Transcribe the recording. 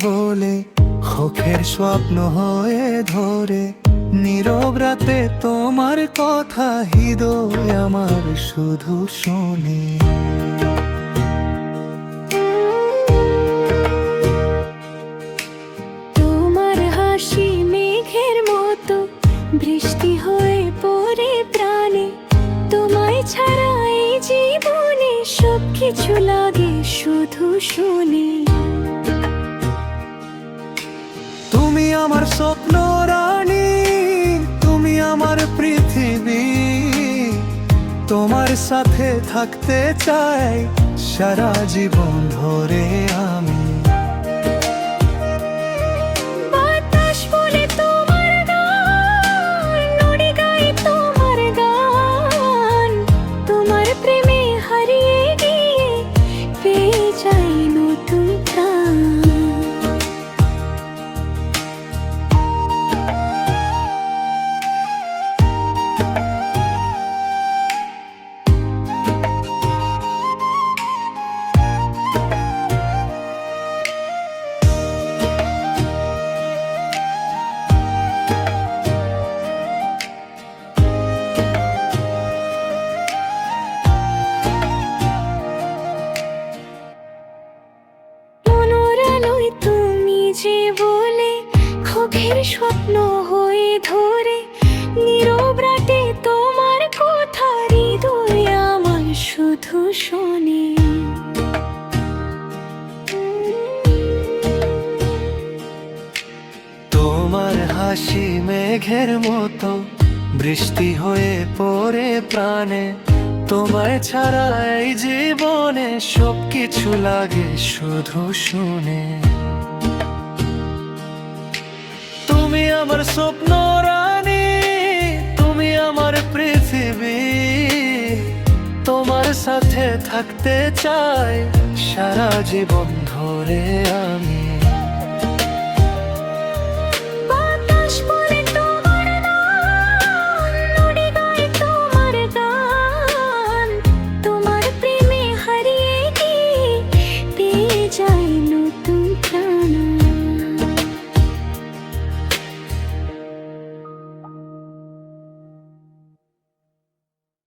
বলে চোখের স্বপ্ন হয়ে ধরে নীরব রাতে তোমার কথা হৃদয় আমার শুধু শোনে। তোমার হাসি মেঘের মতো বৃষ্টি হয়ে পড়ে প্রাণে, তোমায় ছাড়া এই জীবনে সবকিছু লাগে শুধু শুনে। তুমি আমার স্বপ্ন রানী, তুমি আমার পৃথিবী, তোমার সাথে থাকতে চাই সারা জীবন ধরে আমি। বাতাস বলে তোমার গান, নদী গায় তোমার গান, তোমার প্রেমে হারিয়ে গিয়ে পেয়ে যাই নতুন প্রাণ। চোখের স্বপ্ন হয়ে ধরে নীরব রাতে তোমার কথা হৃদয় আমার শুধু শোনে। তোমার হাসি মেঘের মতো বৃষ্টি হয়ে পড়ে প্রাণে, তোমায় ছাড়া এই জীবনে সবকিছু লাগে শুধু শুনে। তুমি আমার স্বপ্ন রানী, তুমি আমার পৃথিবী, তোমার সাথে থাকতে চাই সারা জীবন ধরে আমি।